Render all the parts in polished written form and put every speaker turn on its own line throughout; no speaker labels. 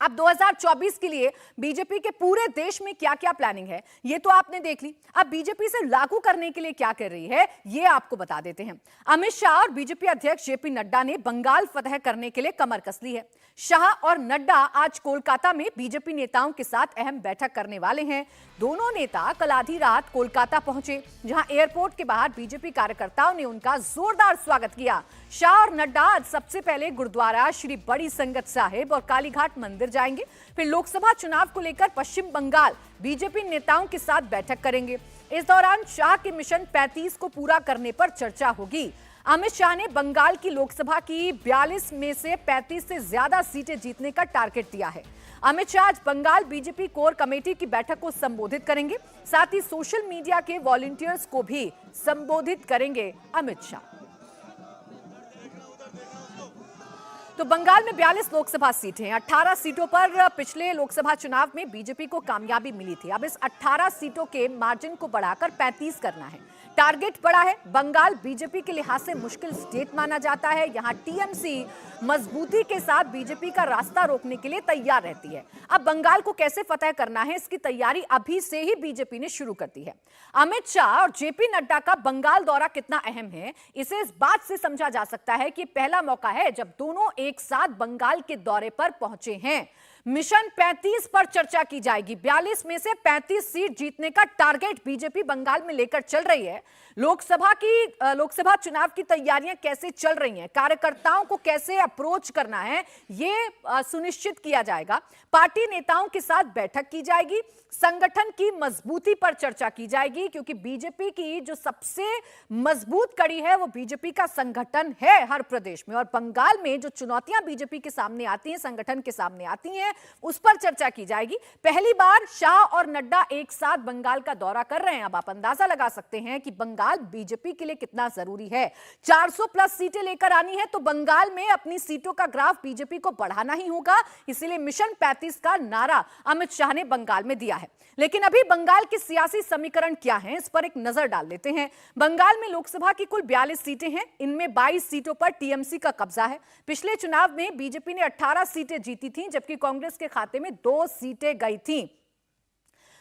अब 2024 के लिए बीजेपी के पूरे देश में क्या क्या प्लानिंग है ये तो आपने देख ली। अब बीजेपी से लागू करने के लिए क्या कर रही है ये आपको बता देते हैं। अमित शाह और बीजेपी अध्यक्ष जेपी नड्डा ने बंगाल फतह करने के लिए कमर कस ली है। शाह और नड्डा आज कोलकाता में बीजेपी नेताओं के साथ अहम बैठक करने वाले हैं। दोनों नेता कल आधी रात कोलकाता पहुंचे, जहां एयरपोर्ट के बाहर बीजेपी कार्यकर्ताओं ने उनका जोरदार स्वागत किया। शाह और नड्डा आज सबसे पहले गुरुद्वारा श्री बड़ी संगत साहिब और कालीघाट मंदिर जाएंगे, फिर लोकसभा चुनाव को लेकर पश्चिम बंगाल बीजेपी नेताओं के साथ बैठक करेंगे। इस दौरान शाह के मिशन 35 को पूरा करने पर चर्चा होगी। अमित शाह ने बंगाल की लोकसभा की 42 में से 35 से ज्यादा सीटें जीतने का टारगेट दिया है। अमित शाह आज बंगाल बीजेपी कोर कमेटी की बैठक को संबोधित करेंगे, साथ ही सोशल मीडिया के वॉलंटियर्स को भी संबोधित करेंगे अमित शाह। तो बंगाल में 42 लोकसभा सीटें हैं। 18 सीटों पर पिछले लोकसभा चुनाव में बीजेपी को कामयाबी मिली थी। अब इस 18 सीटों के मार्जिन को बढ़ाकर 35 करना है। टारगेट बड़ा है। बंगाल बीजेपी के लिहाज से मुश्किल स्टेट माना जाता है। यहां टीएमसी मजबूती के साथ बीजेपी का रास्ता रोकने के लिए तैयार रहती है। अब बंगाल को कैसे फतह करना है इसकी तैयारी अभी से ही बीजेपी ने शुरू कर दी है। अमित शाह और जेपी नड्डा का बंगाल दौरा कितना अहम है इसे इस बात से समझा जा सकता है कि पहला मौका है जब दोनों एक साथ बंगाल के दौरे पर पहुंचे हैं। मिशन 35 पर चर्चा की जाएगी। 42 में से 35 सीट जीतने का टारगेट बीजेपी बंगाल में लेकर चल रही है। लोकसभा चुनाव की तैयारियां कैसे चल रही हैं, कार्यकर्ताओं को कैसे अप्रोच करना है, ये सुनिश्चित किया जाएगा। पार्टी नेताओं के साथ बैठक की जाएगी। संगठन की मजबूती पर चर्चा की जाएगी, क्योंकि बीजेपी की जो सबसे मजबूत कड़ी है वो बीजेपी का संगठन है हर प्रदेश में। और बंगाल में जो चुनौतियां बीजेपी के सामने आती हैं, संगठन के सामने आती हैं, उस पर चर्चा की जाएगी। पहली बार शाह और नड्डा एक साथ बंगाल का दौरा कर रहे हैं। अब आप अंदाजा लगा सकते हैं कि बंगाल बीजेपी के लिए कितना जरूरी है। 400 प्लस सीटें लेकर आनी है तो बंगाल में अपनी सीटों का ग्राफ बीजेपी को बढ़ाना ही होगा। इसीलिए मिशन 35 का नारा अमित शाह ने बंगाल में दिया है। लेकिन अभी बंगाल के सियासी समीकरण क्या हैं इस पर एक नजर डाल लेते हैं। बंगाल में लोकसभा की कुल 42 सीटें हैं। इनमें 22 सीटों पर टीएमसी का कब्जा है। पिछले चुनाव में बीजेपी ने 18 सीटें जीती थीं, जबकि कांग्रेस के खाते में 2 सीटें गई थीं।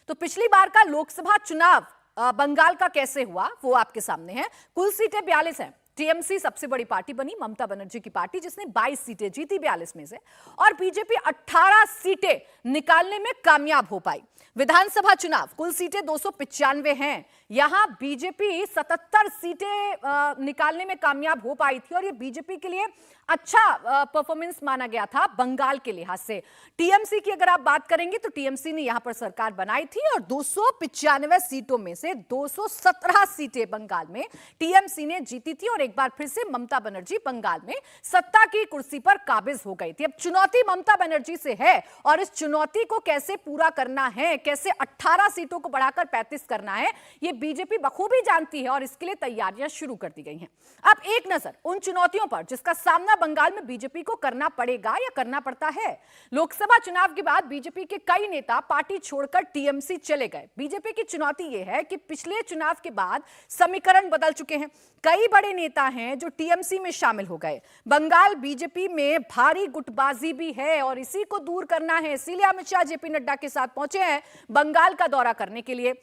तो पिछली बार का लोकसभा चुनाव बंगाल का कैसे हुआ वो आपके सामने है। कुल सीटें 42 हैं। टीएमसी सबसे बड़ी पार्टी बनी, ममता बनर्जी की पार्टी, जिसने 22 सीटें जीती 42 में से, और बीजेपी 18 सीटें निकालने में कामयाब हो पाई। विधानसभा चुनाव कुल सीटें 295 हैं। यहां बीजेपी 77 सीटें निकालने में कामयाब हो पाई थी, और यह बीजेपी के लिए अच्छा परफॉर्मेंस माना गया था बंगाल के लिहाज से। टीएमसी की अगर आप बात करेंगे तो टीएमसी ने यहां पर सरकार बनाई थी, और 295 सीटों में से 217 सीटें बंगाल में टीएमसी ने जीती थी, और एक बार फिर से ममता बनर्जी बंगाल में सत्ता की कुर्सी पर काबिज हो गई थी। अब चुनौती ममता बनर्जी से है, और इस चुनौती को कैसे पूरा करना है, कैसे 18 सीटों को बढ़ाकर 35 करना है, यह बीजेपी बखूबी जानती है, और इसके लिए तैयारियां शुरू कर दी गई हैं। अब एक नजर उन चुनौतियों पर जिसका सामना बंगाल में बीजेपी को करना पड़ेगा या करना पड़ता है। लोकसभा चुनाव के बाद बीजेपी के कई नेता पार्टी छोड़कर टीएमसी चले गए। बीजेपी की चुनौती यह है कि पिछले चुनाव के बाद समीकरण बदल चुके हैं। कई बड़े नेता हैं जो टीएमसी में शामिल हो गए। बंगाल बीजेपी में भारी गुटबाजी भी है, और इसी को दूर करना है। इसीलिए अमित शाह जेपी नड्डा के साथ पहुंचे हैं बंगाल का दौरा करने के लिए।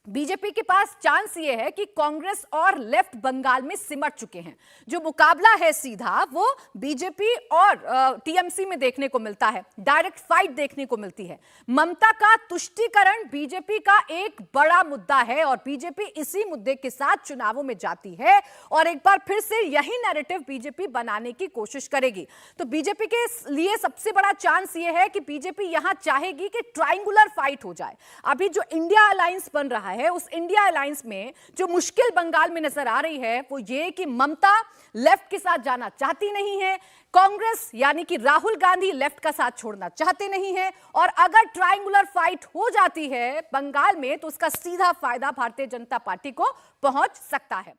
बीजेपी के पास चांस यह है कि कांग्रेस और लेफ्ट बंगाल में सिमट चुके हैं। जो मुकाबला है सीधा वो बीजेपी और टीएमसी में देखने को मिलता है। डायरेक्ट फाइट देखने को मिलती है। ममता का तुष्टीकरण बीजेपी का एक बड़ा मुद्दा है, और बीजेपी इसी मुद्दे के साथ चुनावों में जाती है, और एक बार फिर से यही नैरेटिव बीजेपी बनाने की कोशिश करेगी। तो बीजेपी के लिए सबसे बड़ा चांस यह है कि बीजेपी यहां चाहेगी कि ट्रायंगुलर फाइट हो जाए। अभी जो इंडिया अलायंस बन रहा है, उस इंडिया अलायंस में जो मुश्किल बंगाल में नजर आ रही है वो ये कि ममता लेफ्ट के साथ जाना चाहती नहीं है, कांग्रेस यानी कि राहुल गांधी लेफ्ट का साथ छोड़ना चाहते नहीं है, और अगर ट्रायंगुलर फाइट हो जाती है बंगाल में तो उसका सीधा फायदा भारतीय जनता पार्टी को पहुंच सकता है।